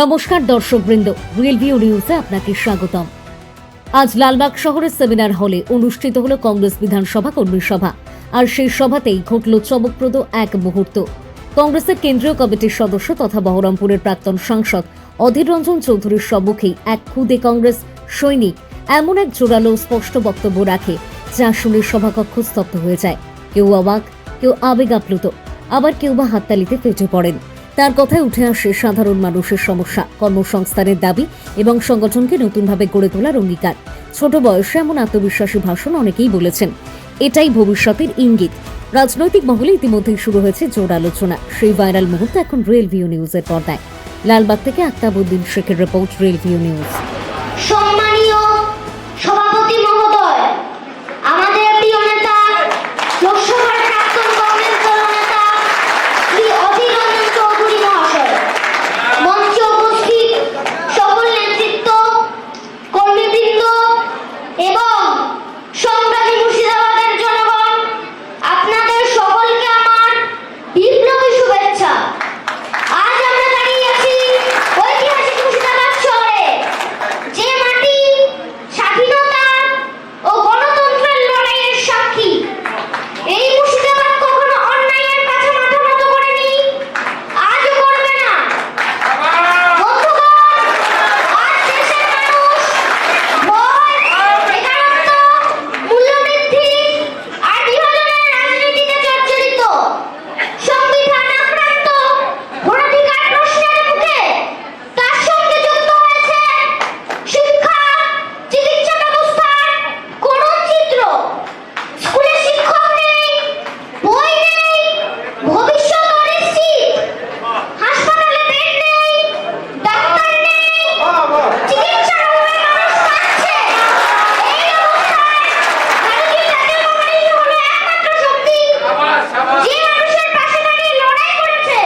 নমস্কার দর্শকবৃন্দ, real view নিউজে আপনাকে স্বাগতম। আজ লালবাগ শহরের সেমিনার হলে অনুষ্ঠিত হলো কংগ্রেস বিধানসভা কর্মী সভা। আর সেই সভাতেই ঘটল চমকপ্রদ এক মুহূর্ত। কংগ্রেসের কেন্দ্রীয় কমিটির সদস্য তথা বহরমপুরের প্রাক্তন সাংসদ অধীর রঞ্জন চৌধুরীর সম্মুখেই এক খুদে কংগ্রেস সৈনিক এমন এক জোরালো স্পষ্ট বক্তব্য রাখে যা শুনে সভাকক্ষ স্তব্ধ হয়ে যায়। কেউ অবাক, কেউ আবেগ আপ্লুত, আবার কেউ বা হাততালিতে ফেটে পড়েন। তার কথায় উঠে আসে সাধারণ মানুষের সমস্যা, কর্মসংস্থানের দাবি এবং সংগঠনকে নতুনভাবে গড়ে তোলার অঙ্গীকার। ছোট বয়সে এমন আত্মবিশ্বাসী ভাষণ অনেকেই বলেছেন। এটাই ভবিষ্যতের ইঙ্গিত। রাজনৈতিক মহলে ইতিমধ্যেই শুরু হয়েছে জোর আলোচনা। সেই ভাইরাল মুহূর্তে এখন রিয়েল ভিউ নিউজের পর্দায়। লালবাগ থেকে আক্তাবউদ্দিন শেখের রিপোর্ট, রিয়েল ভিউ নিউজ। সম্মানীয় সভাপতি মহোদয়, আমাদের প্রিয় নেতা লোকসভার প্রাক্তন কংগ্রেস দলনেতা শ্রী অধীর রঞ্জন চৌধুরী মহাশয়, মঞ্চে উপস্থিত সকল নেতৃত্ব, কর্মীবৃন্দ এবং সংগ্রামী মুর্শিদাবাদের জনগণ, আপনাদের সকলকে আমার বিপ্লবী শুভেচ্ছা। আজ আমরা দাঁড়িয়ে আছি ঐতিহাসিক মুর্শিদাবাদ শহরে, যে মাটি স্বাধীনতা ও গণতন্ত্রের লড়াইয়ের সাক্ষী। এই মুর্শিদাবাদ কখনো অন্যায়ের কাছে মাথা নত করেনি, আজও করবে না। বন্ধুগণ, আজ দেশের মানুষ ভয়, বেকারত্ব, মূল্যবৃদ্ধি আর বিভাজনের রাজনীতিতে জর্জরিত। সংবিধান আক্রান্ত ভোটাধিকার প্রশ্নের মুখে তার সঙ্গে যুক্ত হয়েছে শিক্ষা, চিকিৎসা ব্যবস্থার করুণ চিত্র। স্কুলে শিক্ষক নেই, বই নেই, ভবিষ্যৎ অনিশ্চিত। হাসপাতালে বেড নেই, ডাক্তার নেই, চিকিৎসার অভাবে মানুষ কাঁদছে। এই অবস্থায় ভারতীয় জাতীয় কংগ্রেস হলো একমাত্র শক্তি, যে মানুষের পাশে দাঁড়িয়ে লড়াই করেছে।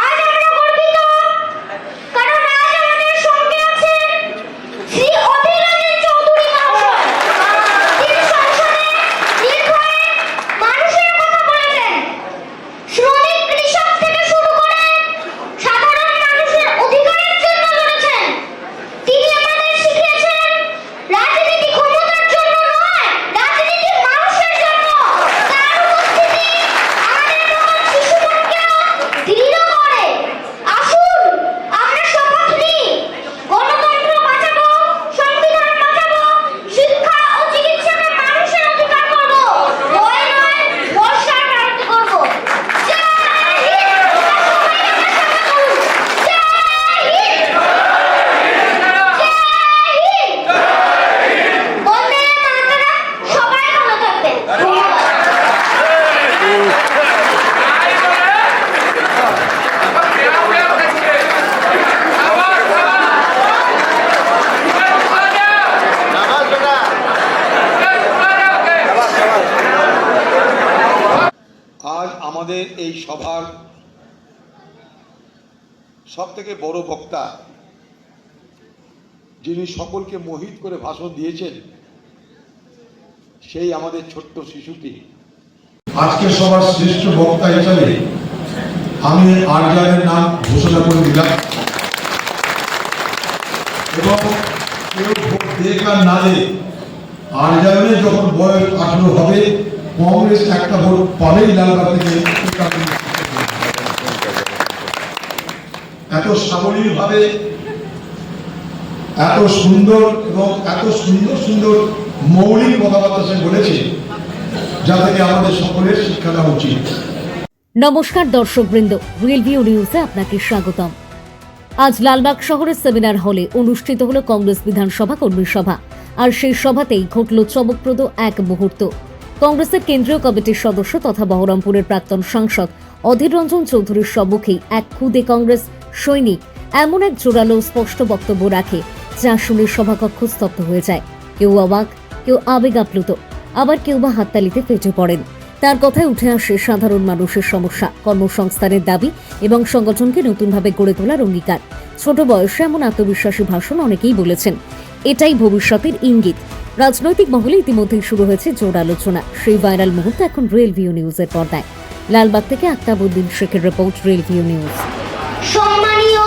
আজ আমরা গর্বিত, কারণ আজ আমাদের সঙ্গে আছেন শ্রী অধীর রঞ্জন চৌধুরী মহাশয়। তিনি সংসদে নির্ভয়ে মানুষের কথা বলেছেন। শ্রমিক, কৃষক থেকে শুরু করে সাধারণ মানুষের অধিকারের জন্য লড়েছেন। তিনি আমাদের শিখিয়েছেন রাজনীতি ক্ষমতার জন্য নয়, রাজনীতি মানুষের জন্য। তার উপস্থিতি আমাদের মতো শিশুমনকেও দৃঢ় করে। আসুন আমরা শপথ নিই, গণতন্ত্র বাঁচাবো, সংবিধান বাঁচাবো, শিক্ষা ও চিকিৎসাকে মানুষের অধিকার করব, ভয় নয় বর্ষার কারণে করব। জয় হিন্দ! সবাই আমার সাথে বলুন, জয় হিন্দ! জয় হিন্দ! বন্দে মাতরম! সবাই ভালো থাকবেন। ধন্যবাদ। আজ আমাদের এই সভার সবথেকে বড় বক্তা, যিনি সকলকে মোহিত করে ভাষণ দিয়েছেন, সেই আমাদের ছোট্ট শিশুটি। আজকের সবার শ্রেষ্ঠ বক্তা হিসাবে আমি আরজানের নাম ঘোষণা করে দিলাম এবং কেউ ভোট দেখ আর না দেখ, আরজানের যখন বয়স 18 হবে, কংগ্রেস একটা ভোট পাবেই লালবাগ থেকে। এত সাবলীল ভাবে, এত সুন্দর এবং এত সুন্দর সুন্দর মৌলিক কথাবার্তা সে বলেছে, যা থেকে আমাদের সকলের শিক্ষা দেওয়া উচিত। নমস্কার দর্শকবৃন্দ, রিয়েল ভিউ নিউজে আপনাকে স্বাগতম। আজ লালবাগ শহরের সেমিনার হলে অনুষ্ঠিত হলো কংগ্রেস বিধানসভা কর্মী সভা। আর সেই সভাতেই ঘটল চমকপ্রদ এক মুহূর্ত। কংগ্রেসের কেন্দ্রীয় কমিটির সদস্য তথা বহরমপুরের প্রাক্তন সাংসদ অধীর রঞ্জন চৌধুরীর সম্মুখেই এক খুদে কংগ্রেস সৈনিক এমন এক জোরালো স্পষ্ট বক্তব্য রাখে যা শুনে সভাকক্ষ স্তব্ধ হয়ে যায়। কেউ অবাক, কেউ আবেগ আপ্লুত, আবার কেউ বা হাততালিতে ফেটে পড়েন। তার কথায় উঠে আসে সাধারণ মানুষের সমস্যা, কর্মসংস্থানের দাবি এবং সংগঠনকে নতুনভাবে গড়ে তোলার অঙ্গীকার। ছোট বয়সে এমন আত্মবিশ্বাসী ভাষণ অনেকেই বলেছেন। এটাই ভবিষ্যতের ইঙ্গিত। রাজনৈতিক মহলে ইতিমধ্যেই শুরু হয়েছে জোর আলোচনা। সেই ভাইরাল মুহূর্তে এখন রিয়েল ভিউ নিউজের পর্দায়। লালবাগ থেকে আক্তাবউদ্দিন শেখের রিপোর্ট, রিয়েল ভিউ নিউজ। সম্মানীয়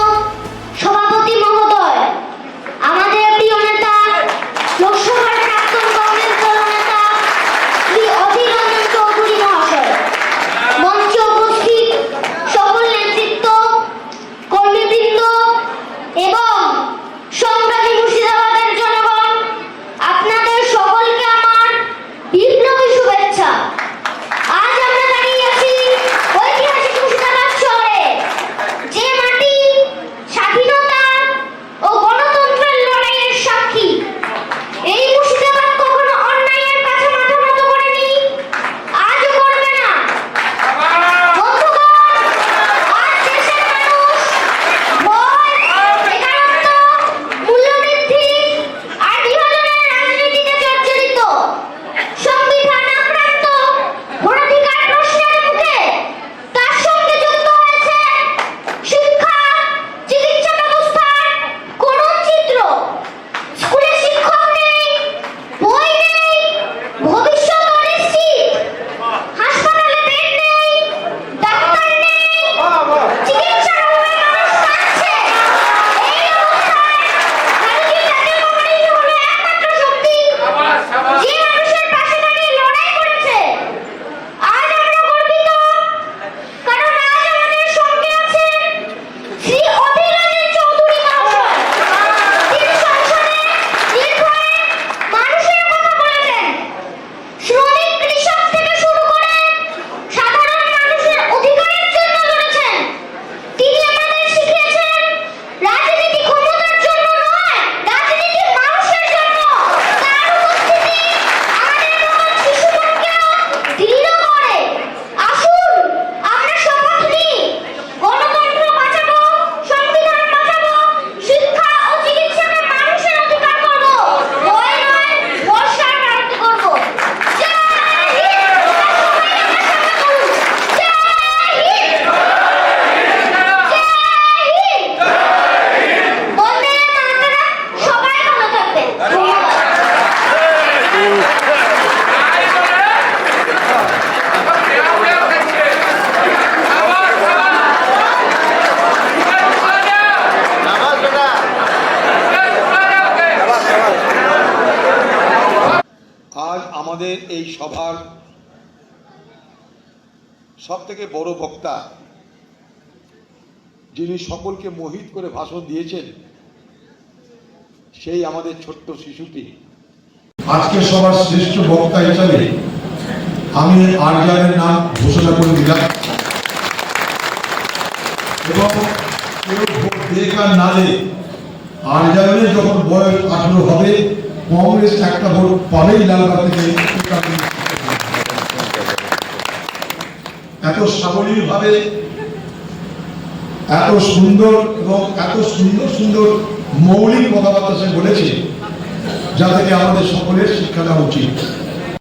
আমাদের এই সভার সবথেকে বড় বক্তা, যিনি সকলকে মোহিত করে ভাষণ দিয়েছেন, সেই আমাদের ছোট্ট শিশুটি। আজকে সবার শ্রেষ্ঠ বক্তা হিসাবে আমি আরজানের নাম ঘোষণা করে দিলাম এবং কেউ ভোট দেখ আর না দেখ, আরজানের যখন বয়স 18 হবে, কংগ্রেস একটা ভোট পাবেই লালবাগ থেকে। এত সাবলীল ভাবে, এত সুন্দর এবং এত সুন্দর সুন্দর মৌলিক কথাবার্তা সে বলেছে, যা থেকে আমাদের সকলের শিক্ষা দেওয়া উচিত।